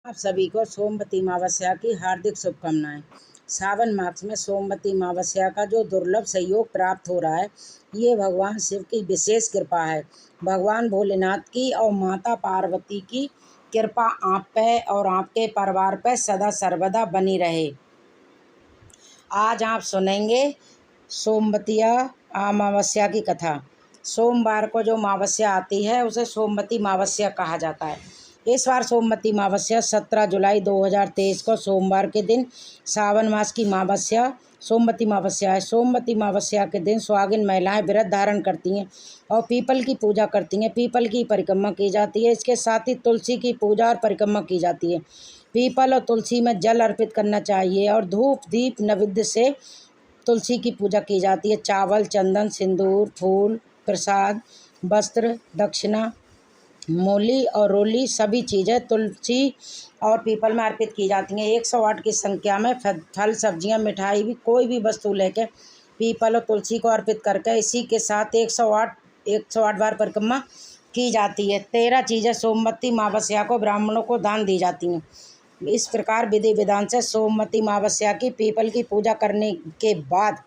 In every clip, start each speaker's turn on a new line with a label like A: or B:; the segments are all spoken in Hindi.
A: आप सभी को सोमवती अमावस्या की हार्दिक शुभकामनाएं। सावन मास में सोमवती अमावस्या का जो दुर्लभ सहयोग प्राप्त हो रहा है, ये भगवान शिव की विशेष कृपा है। भगवान भोलेनाथ की और माता पार्वती की कृपा आप पे और आपके परिवार पे सदा सर्वदा बनी रहे। आज आप सुनेंगे सोमवती अमावस्या की कथा। सोमवार को जो अमावस्या आती है उसे सोमवती अमावस्या कहा जाता है। इस बार सोमवती अमावस्या 17 जुलाई 2023 को सोमवार के दिन सावन मास की अमावस्या सोमवती अमावस्या है। सोमवती अमावस्या के दिन सुहागिन महिलाएं व्रत धारण करती हैं और पीपल की पूजा करती हैं। पीपल की परिक्रमा की जाती है। इसके साथ ही तुलसी की पूजा और परिक्रमा की जाती है। पीपल और तुलसी में जल अर्पित करना चाहिए और धूप दीप नैवेद्य से तुलसी की पूजा की जाती है। चावल, चंदन, सिंदूर, फूल, प्रसाद, वस्त्र, दक्षिणा, मूली और रोली सभी चीज़ें तुलसी और पीपल में अर्पित की जाती हैं। 108 की संख्या में फल, सब्जियां, मिठाई भी कोई भी वस्तु लेकर पीपल और तुलसी को अर्पित करके इसी के साथ 108 बार परिक्रमा की जाती है। 13 चीज़ें सोमवती अमावस्या को ब्राह्मणों को दान दी जाती हैं। इस प्रकार विधि विधान से सोमवती अमावस्या की पीपल की पूजा करने के बाद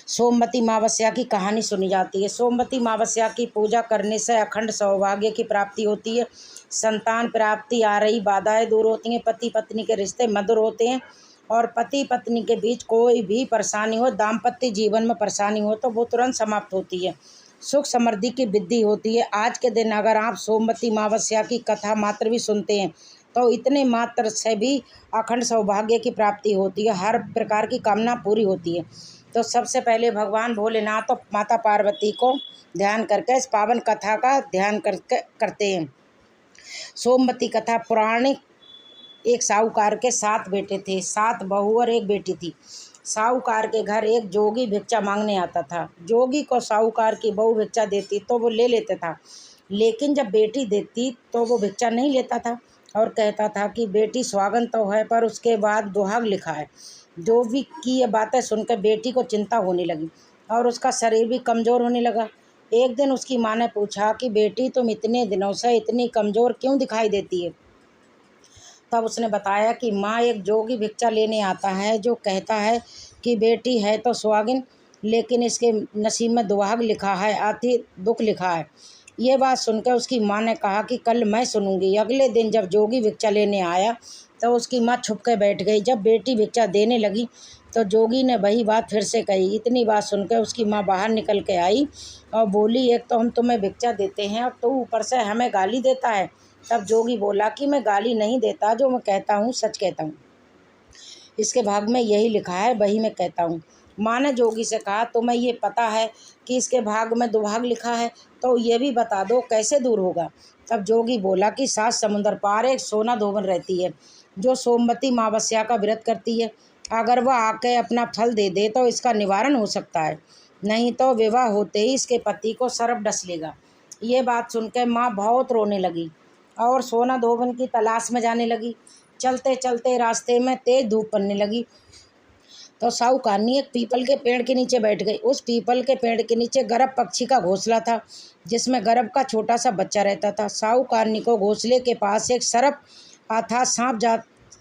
A: सोमवती अमावस्या की कहानी सुनी जाती है। सोमवती अमावस्या की पूजा करने से अखंड सौभाग्य की प्राप्ति होती है। संतान प्राप्ति आ रही बाधाएं दूर होती हैं। पति पत्नी के रिश्ते मधुर होते हैं और पति पत्नी के बीच कोई भी परेशानी हो, दाम्पत्य जीवन में परेशानी हो तो वो तुरंत समाप्त होती है। सुख समृद्धि की वृद्धि होती है। आज के दिन अगर आप सोमवती अमावस्या की कथा मात्र भी सुनते हैं तो इतने मात्र से भी अखंड सौभाग्य की प्राप्ति होती है। हर प्रकार की कामना पूरी होती है। तो सबसे पहले भगवान भोलेनाथ और माता पार्वती को ध्यान करके इस पावन कथा का ध्यान करते हैं। सोमवती कथा पौराणिक। एक साहूकार के 7 बेटे थे, 7 बहू और 1 बेटी थी। साहूकार के घर एक जोगी भिक्षा मांगने आता था। जोगी को साहूकार की बहू भिक्षा देती तो वो ले लेता था, लेकिन जब बेटी देती तो वो भिक्षा नहीं लेता था और कहता था कि बेटी सुहागन तो है पर उसके बाद दुहाग लिखा है। जोगी की ये बातें सुनकर बेटी को चिंता होने लगी और उसका शरीर भी कमज़ोर होने लगा। एक दिन उसकी माँ ने पूछा कि बेटी तुम इतने दिनों से इतनी कमज़ोर क्यों दिखाई देती है। तब उसने बताया कि माँ, एक जोगी भिक्षा लेने आता है जो कहता है कि बेटी है तो सुहागिन, लेकिन इसके नसीब में दुहाग लिखा है, अति दुख लिखा है। ये बात सुनकर उसकी माँ ने कहा कि कल मैं सुनूंगी। अगले दिन जब जोगी भिक्षा लेने आया तो उसकी माँ छुप के बैठ गई। जब बेटी भिक्षा देने लगी तो जोगी ने वही बात फिर से कही। इतनी बात सुनकर उसकी माँ बाहर निकल के आई और बोली, एक तो हम तुम्हें भिक्षा देते हैं और तू ऊपर से हमें गाली देता है। तब जोगी बोला कि मैं गाली नहीं देता, जो मैं कहता हूँ सच कहता हूँ। इसके भाग में यही लिखा है वही मैं कहता हूँ। माँ ने जोगी से कहा, तुम्हें ये पता है कि इसके भाग में दुभाग लिखा है, तो ये भी बता दो कैसे दूर होगा। तब जोगी बोला कि 7 समुंदर पार एक सोना धोबन रहती है जो सोमवती अमावस्या का व्रत करती है। अगर वह आके अपना फल दे दे तो इसका निवारण हो सकता है, नहीं तो विवाह होते ही इसके पति को सर्प डस लेगा। ये बात सुनकर माँ बहुत रोने लगी और सोना धोबन की तलाश में जाने लगी। चलते चलते रास्ते में तेज धूप पड़ने लगी तो साहूकारनी एक पीपल के पेड़ के नीचे बैठ गई। उस पीपल के पेड़ के नीचे गरब पक्षी का घोंसला था जिसमें गरब का छोटा सा बच्चा रहता था। साहूकारनी को घोंसले के पास एक सर्प अर्थात सांप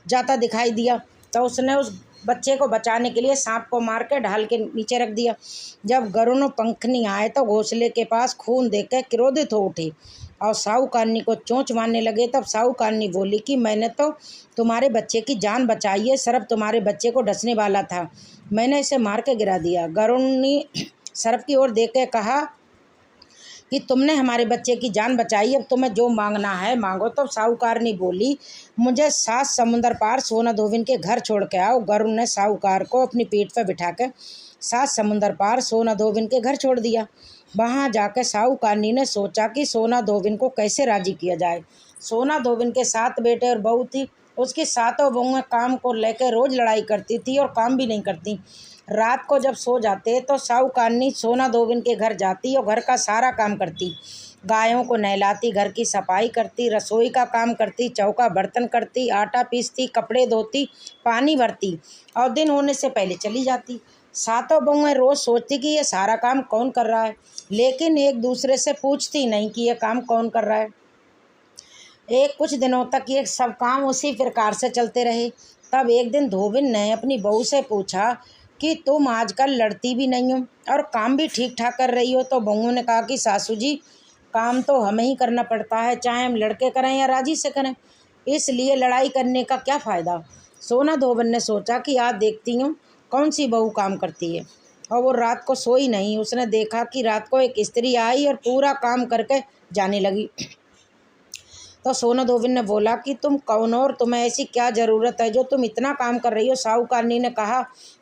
A: जाता दिखाई दिया तो उसने उस बच्चे को बचाने के लिए सांप को मार के ढाल के नीचे रख दिया। जब गरुड़ पंखनी आए तो घोंसले के पास खून देख कर क्रोधित हो उठे और साहूकारनी को चोंच मारने लगे। तब साहूकारनी बोली कि मैंने तो तुम्हारे बच्चे की जान बचाई है, सर्प तुम्हारे बच्चे को डसने वाला था, मैंने इसे मार के गिरा दिया। गरुड़ ने सर्प की ओर देख कर कहा कि तुमने हमारे बच्चे की जान बचाई, अब तुम्हें जो मांगना है मांगो। तो साहूकारनी बोली, मुझे 7 समुंदर पार सोना धोबिन के घर छोड़ के आओ। गरुड़ ने साहूकार को अपनी पीठ पर बिठाकर 7 समुंदर पार सोना धोबिन के घर छोड़ दिया। वहाँ जाकर साहूकारनी ने सोचा कि सोना धोबिन को कैसे राजी किया जाए। सोना धोबिन के 7 बेटे और बहू थी। उसकी 7 बहुएं काम को लेकर रोज लड़ाई करती थी और काम भी नहीं करती। रात को जब सो जाते तो साहूकारनी सोना धोबिन के घर जाती और घर का सारा काम करती। गायों को नहलाती, घर की सफाई करती, रसोई का काम करती, चौका बर्तन करती, आटा पीसती, कपड़े धोती, पानी भरती और दिन होने से पहले चली जाती। 7 बहुएं रोज़ सोचती कि ये सारा काम कौन कर रहा है, लेकिन एक दूसरे से पूछती नहीं कि ये काम कौन कर रहा है। एक कुछ दिनों तक ये सब काम उसी प्रकार से चलते रहे। तब एक दिन धोबिन ने अपनी बहू से पूछा कि तुम आजकल लड़ती भी नहीं हो और काम भी ठीक ठाक कर रही हो। तो बहू ने कहा कि सासू जी, काम तो हमें ही करना पड़ता है, चाहे हम लड़के करें या राजी से करें, इसलिए लड़ाई करने का क्या फ़ायदा। सोना धोबन ने सोचा कि आज देखती हूँ कौन सी बहू काम करती है, और वो रात को सोई नहीं। उसने देखा कि रात को एक स्त्री आई और पूरा काम करके जाने लगी। तो सोना धोबिन ने बोला कि तुम कौन हो और तुम्हें ऐसी क्या ज़रूरत है जो तुम इतना काम कर रही हो। साहूकारनी ने कहा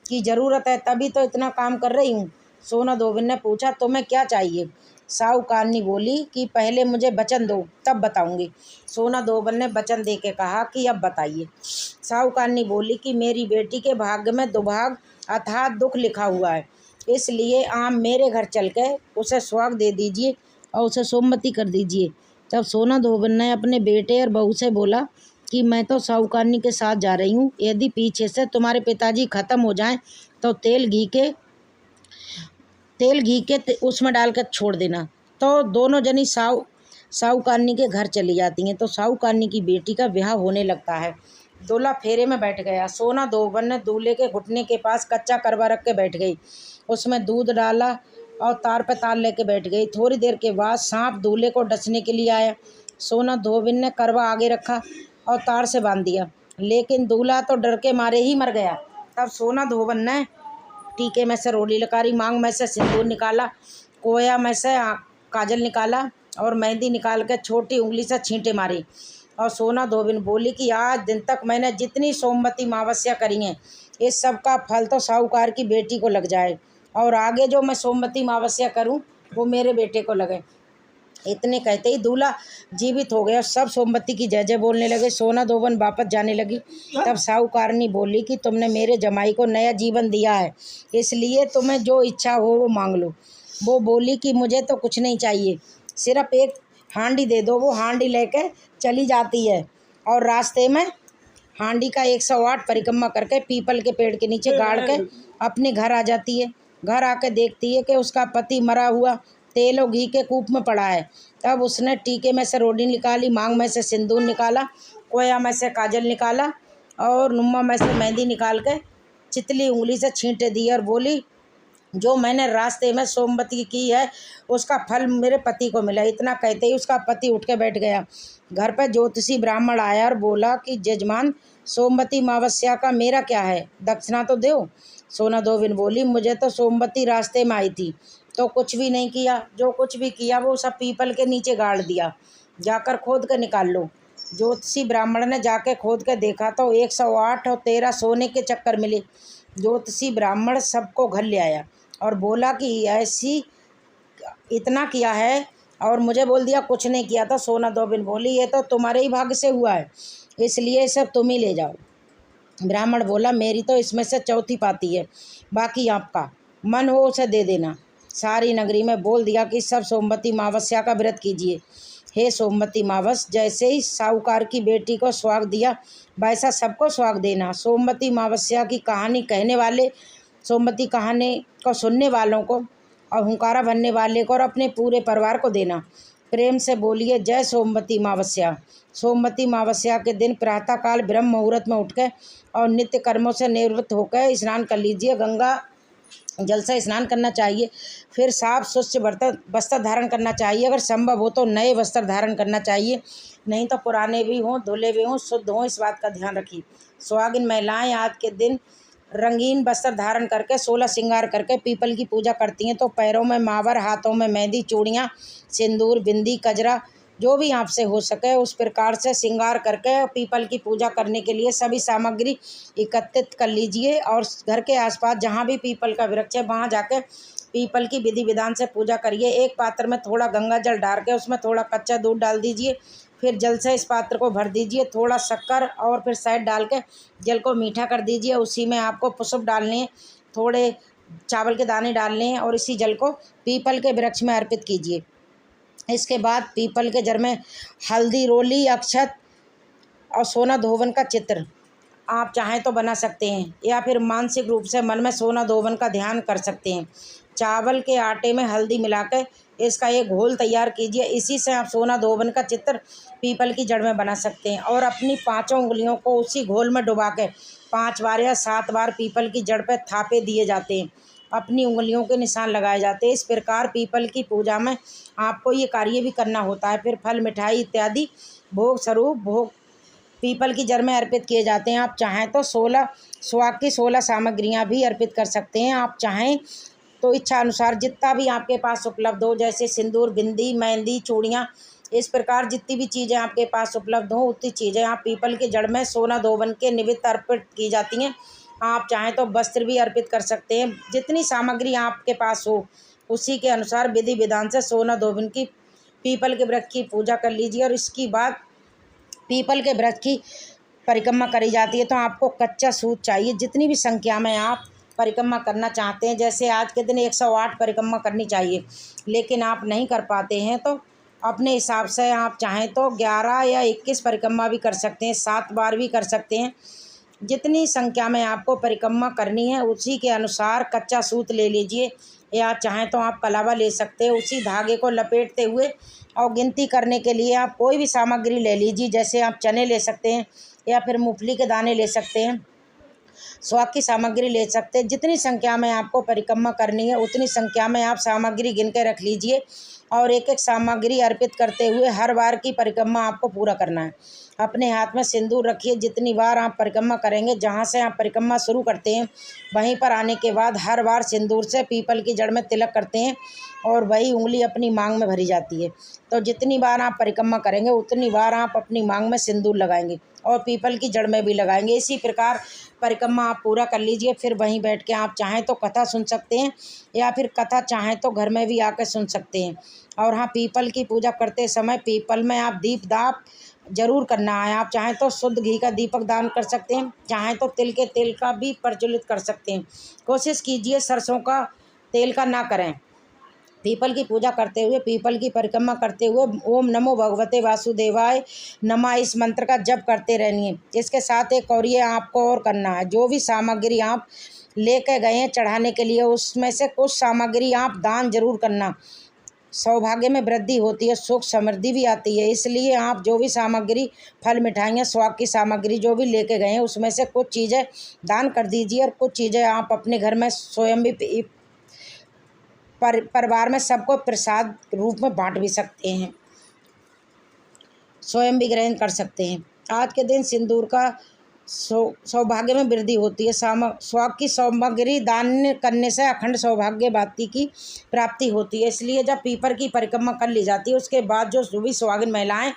A: कि ज़रूरत है तभी तो इतना काम कर रही हूँ। सोना धोबिन ने पूछा तुम्हें क्या चाहिए। साहूकारनी बोली कि पहले मुझे वचन दो तब बताऊंगी। सोना धोबिन ने वचन दे के कहा कि अब बताइए। साहूकारनी बोली कि मेरी बेटी के भाग्य में दुभाग अर्थात दुख लिखा हुआ है, इसलिए आप मेरे घर चल के उसे सुहाग दे दीजिए और उसे सोमवती कर दीजिए। तब सोना धोबिन ने अपने बेटे और बहू से बोला कि मैं तो साहूकारनी के साथ जा रही हूँ, यदि पीछे से तुम्हारे पिताजी ख़त्म हो जाएं तो तेल घी के उसमें डाल कर छोड़ देना। तो दोनों जनी साहूकारनी के घर चली जाती हैं। तो साहूकारनी की बेटी का ब्याह होने लगता है। दूल्हा फेरे में बैठ गया। सोना धोबिन ने दूल्हे के घुटने के पास कच्चा करवा रख के बैठ गई, उसमें दूध डाला और तार पे तार लेके बैठ गई। थोड़ी देर के बाद सांप दूल्हे को डसने के लिए आया। सोना धोबिन ने करवा आगे रखा और तार से बांध दिया, लेकिन दूल्हा तो डर के मारे ही मर गया। तब सोना धोबिन ने टीके में से रोली लकारी, मांग में से सिंदूर निकाला, कोया में से काजल निकाला और मेहंदी निकाल के छोटी उंगली से छींटे मारी। और सोना धोबिन बोली कि आज दिन तक मैंने जितनी सोमवती अमावस्या करी हैं, इस सब का फल तो साहूकार की बेटी को लग जाए, और आगे जो मैं सोमवती अमावस्या करूं वो मेरे बेटे को लगे। इतने कहते ही दूल्हा जीवित हो गया। सब सोमवती की जय जय बोलने लगे। सोना धोबिन वापस जाने लगी। तब साहूकारनी बोली कि तुमने मेरे जमाई को नया जीवन दिया है, इसलिए तुम्हें जो इच्छा हो वो मांग लो। वो बोली कि मुझे तो कुछ नहीं चाहिए, सिर्फ एक हांडी दे दो। वो हांडी लेके चली जाती है और रास्ते में हांडी का 108 परिक्रमा करके पीपल के पेड़ के नीचे गाड़ के अपने घर आ जाती है। घर आके देखती है कि उसका पति मरा हुआ तेल और घी के कूप में पड़ा है। तब उसने टीके में से रोटी निकाली, मांग में से सिंदूर निकाला, कोया में से काजल निकाला और नुम्मा में से मेहंदी निकाल के चितली उंगली से छींटे दी और बोली जो मैंने रास्ते में सोमवती की है उसका फल मेरे पति को मिला। इतना कहते ही उसका पति उठ के बैठ गया। घर पर ज्योतिषी ब्राह्मण आया और बोला कि जजमान, सोमवती अमावस्या का मेरा क्या है, दक्षिणा तो दो। सोना धोबिन बोली मुझे तो सोमवती रास्ते में आई थी तो कुछ भी नहीं किया, जो कुछ भी किया वो सब पीपल के नीचे गाड़ दिया, जाकर खोद कर निकाल लो। ज्योतिषी ब्राह्मण ने जाके खोद कर देखा तो 108 और 13 सोने के चक्कर मिले। ज्योतिषी ब्राह्मण सबको घर ले आया और बोला कि ऐसी इतना किया है और मुझे बोल दिया कुछ नहीं किया। तो सोना धोबिन बोली ये तो तुम्हारे ही भाग्य से हुआ है, इसलिए सब तुम ही ले जाओ। ब्राह्मण बोला मेरी तो इसमें से चौथी पाती है, बाकी आपका मन हो उसे दे देना। सारी नगरी में बोल दिया कि सब सोमवती अमावस्या का व्रत कीजिए। हे सोमवती अमावस, जैसे ही साहूकार की बेटी को सुहाग दिया वैसा सबको सुहाग देना। सोमवती अमावस्या की कहानी कहने वाले, सोमवती कहानी को सुनने वालों को और हुंकारा भरने वाले को और अपने पूरे परिवार को देना। प्रेम से बोलिए जय सोमवती अमावस्या। सोमवती अमावस्या के दिन प्रातःकाल ब्रह्म मुहूर्त में उठकर और नित्य कर्मों से निवृत्त होकर स्नान कर लीजिए। गंगा जल से स्नान करना चाहिए, फिर साफ स्वच्छ वस्त्र धारण करना चाहिए। अगर संभव हो तो नए वस्त्र धारण करना चाहिए, नहीं तो पुराने भी हों, धुले हुए हों, शुद्ध हों, इस बात का ध्यान रखिए। सुहागिन महिलाएं आज के दिन रंगीन वस्त्र धारण करके 16 श्रृंगार करके पीपल की पूजा करती हैं। तो पैरों में मावर, हाथों में मेहंदी, चूड़ियाँ, सिंदूर, बिंदी, कजरा, जो भी आपसे हो सके उस प्रकार से श्रृंगार करके पीपल की पूजा करने के लिए सभी सामग्री एकत्रित कर लीजिए। और घर के आसपास जहाँ भी पीपल का वृक्ष है वहाँ जाकर पीपल की विधि विधान से पूजा करिए। एक पात्र में थोड़ा गंगा जल डाल के उसमें थोड़ा कच्चा दूध डाल दीजिए, फिर जल से इस पात्र को भर दीजिए, थोड़ा शक्कर और फिर शहद डाल के जल को मीठा कर दीजिए। उसी में आपको पुष्प डालने हैं, थोड़े चावल के दाने डालने हैं और इसी जल को पीपल के वृक्ष में अर्पित कीजिए। इसके बाद पीपल के जड़ में हल्दी, रोली, अक्षत और सोना धोबिन का चित्र आप चाहें तो बना सकते हैं, या फिर मानसिक रूप से मन में सोना धोवन का ध्यान कर सकते हैं। चावल के आटे में हल्दी मिलाकर इसका एक घोल तैयार कीजिए। इसी से आप सोना धोवन का चित्र पीपल की जड़ में बना सकते हैं और अपनी पांचों उंगलियों को उसी घोल में डुबा के 5 बार या 7 बार पीपल की जड़ पर थापे दिए जाते हैं। अपनी उंगलियों के निशान लगाए जाते हैं। इस प्रकार पीपल की पूजा में आपको ये कार्य भी करना होता है। फिर फल, मिठाई इत्यादि भोग स्वरूप भोग पीपल की जड़ में अर्पित किए जाते हैं। आप चाहें तो 16 सुहाग की 16 सामग्रियां भी अर्पित कर सकते हैं। आप चाहें तो इच्छा अनुसार जितना भी आपके पास उपलब्ध हो, जैसे सिंदूर, बिंदी, मेहंदी, चूड़ियाँ, इस प्रकार जितनी भी चीज़ें आपके पास उपलब्ध हों उतनी चीज़ें आप पीपल की जड़ में सोना धोवन के निमित्त अर्पित की जाती हैं। आप चाहें तो वस्त्र भी अर्पित कर सकते हैं। जितनी सामग्री आपके पास हो उसी के अनुसार विधि विधान से सोना धोवन की पीपल के वृक्ष की पूजा कर लीजिए। और इसके बाद पीपल के वृक्ष की परिक्रमा करी जाती है। तो आपको कच्चा सूत चाहिए। जितनी भी संख्या में आप परिक्रमा करना चाहते हैं, जैसे आज के दिन 108 परिक्रमा करनी चाहिए, लेकिन आप नहीं कर पाते हैं तो अपने हिसाब से आप चाहें तो 11 या 21 परिक्रमा भी कर सकते हैं, 7 बार भी कर सकते हैं। जितनी संख्या में आपको परिक्रमा करनी है उसी के अनुसार कच्चा सूत ले लीजिए, या चाहें तो आप कलावा ले सकते हैं। उसी धागे को लपेटते हुए और गिनती करने के लिए आप कोई भी सामग्री ले लीजिए, जैसे आप चने ले सकते हैं या फिर मूंगफली के दाने ले सकते हैं, स्वाद की सामग्री ले सकते हैं। जितनी संख्या में आपको परिक्रमा करनी है उतनी संख्या में आप सामग्री गिन के रख लीजिए और एक एक सामग्री अर्पित करते हुए हर बार की परिक्रमा आपको पूरा करना है। अपने हाथ में सिंदूर रखिए। जितनी बार आप परिक्रमा करेंगे, जहाँ से आप परिक्रमा शुरू करते हैं वहीं पर आने के बाद हर बार सिंदूर से पीपल की जड़ में तिलक करते हैं और वही उंगली अपनी मांग में भरी जाती है। तो जितनी बार आप परिक्रमा करेंगे उतनी बार आप अपनी मांग में सिंदूर लगाएंगे और पीपल की जड़ में भी लगाएंगे। इसी प्रकार परिक्रमा आप पूरा कर लीजिए। फिर वहीं बैठ के आप चाहें तो कथा सुन सकते हैं, या फिर कथा चाहें तो घर में भी आकर सुन सकते हैं। और हाँ, पीपल की पूजा करते समय पीपल में आप दीपदान जरूर करना है। आप चाहें तो शुद्ध घी का दीपक दान कर सकते हैं, चाहें तो तिल के तेल का भी प्रज्वलित कर सकते हैं। कोशिश कीजिए सरसों का तेल का ना करें। पीपल की पूजा करते हुए, पीपल की परिक्रमा करते हुए ओम नमो भगवते वासुदेवाय नमः इस मंत्र का जप करते रहनिए। इसके साथ एक और ये आपको और करना है, जो भी सामग्री आप लेके गए हैं चढ़ाने के लिए उसमें से कुछ सामग्री आप दान जरूर करना। सौभाग्य में वृद्धि होती है, सुख समृद्धि भी आती है। इसलिए आप जो भी सामग्री, फल, मिठाइयाँ, स्वाद की सामग्री जो भी लेके गए हैं उसमें से कुछ चीज़ें दान कर दीजिए और कुछ चीज़ें आप अपने घर में स्वयं भी परिवार में सबको प्रसाद रूप में बांट भी सकते हैं, स्वयं भी ग्रहण कर सकते हैं। आज के दिन सिंदूर का सौभाग्य में वृद्धि होती है। स्वाग की सामग्री दान करने से अखंड सौभाग्यवती की प्राप्ति होती है। इसलिए जब पीपल की परिक्रमा कर ली जाती है उसके बाद जो भी सुहागिन महिलाएं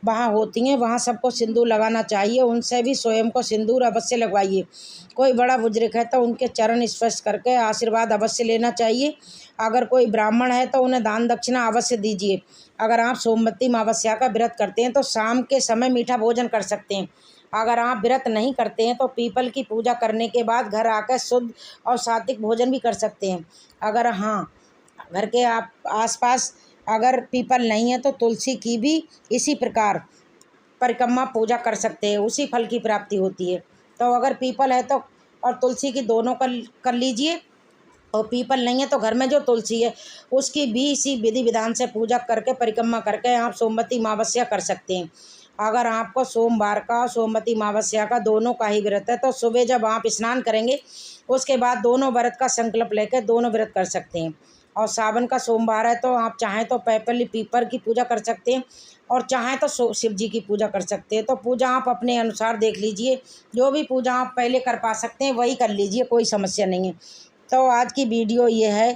A: वहाँ होती हैं वहाँ सबको सिंदूर लगाना चाहिए। उनसे भी स्वयं को सिंदूर अवश्य लगवाइए। कोई बड़ा बुजुर्ग है तो उनके चरण स्पर्श करके आशीर्वाद अवश्य लेना चाहिए। अगर कोई ब्राह्मण है तो उन्हें दान दक्षिणा अवश्य दीजिए। अगर आप सोमवती अमावस्या का व्रत करते हैं तो शाम के समय मीठा भोजन कर सकते हैं। अगर आप व्रत नहीं करते हैं तो पीपल की पूजा करने के बाद घर आकर शुद्ध और सात्विक भोजन भी कर सकते हैं। अगर हाँ, घर के आप आसपास अगर पीपल नहीं है तो तुलसी की भी इसी प्रकार परिक्रमा पूजा कर सकते हैं, उसी फल की प्राप्ति होती है। तो अगर पीपल है तो और तुलसी की दोनों कर लीजिए, और पीपल नहीं है तो घर में जो तुलसी है उसकी भी इसी विधि विधान से पूजा करके परिक्रमा करके आप सोमवती अमावस्या कर सकते हैं। अगर आपको सोमवार का सोमवती अमावस्या का दोनों का ही व्रत है तो सुबह जब आप स्नान करेंगे उसके बाद दोनों व्रत का संकल्प लेकर दोनों व्रत कर सकते हैं। और सावन का सोमवार है तो आप चाहें तो पैपली पीपर की पूजा कर सकते हैं और चाहें तो शिव जी की पूजा कर सकते हैं। तो पूजा आप अपने अनुसार देख लीजिए, जो भी पूजा आप पहले कर पा सकते हैं वही कर लीजिए, कोई समस्या नहीं है। तो आज की वीडियो ये है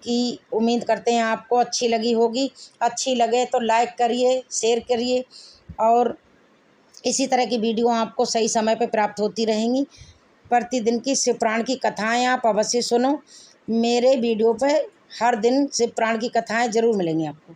A: कि उम्मीद करते हैं आपको अच्छी लगी होगी। अच्छी लगे तो लाइक करिए, शेयर करिए और इसी तरह की वीडियो आपको सही समय पर प्राप्त होती रहेंगी। प्रतिदिन की शिव पुराण की कथाएं आप अवश्य सुनो। मेरे वीडियो पे हर दिन शिव पुराण की कथाएं ज़रूर मिलेंगी आपको।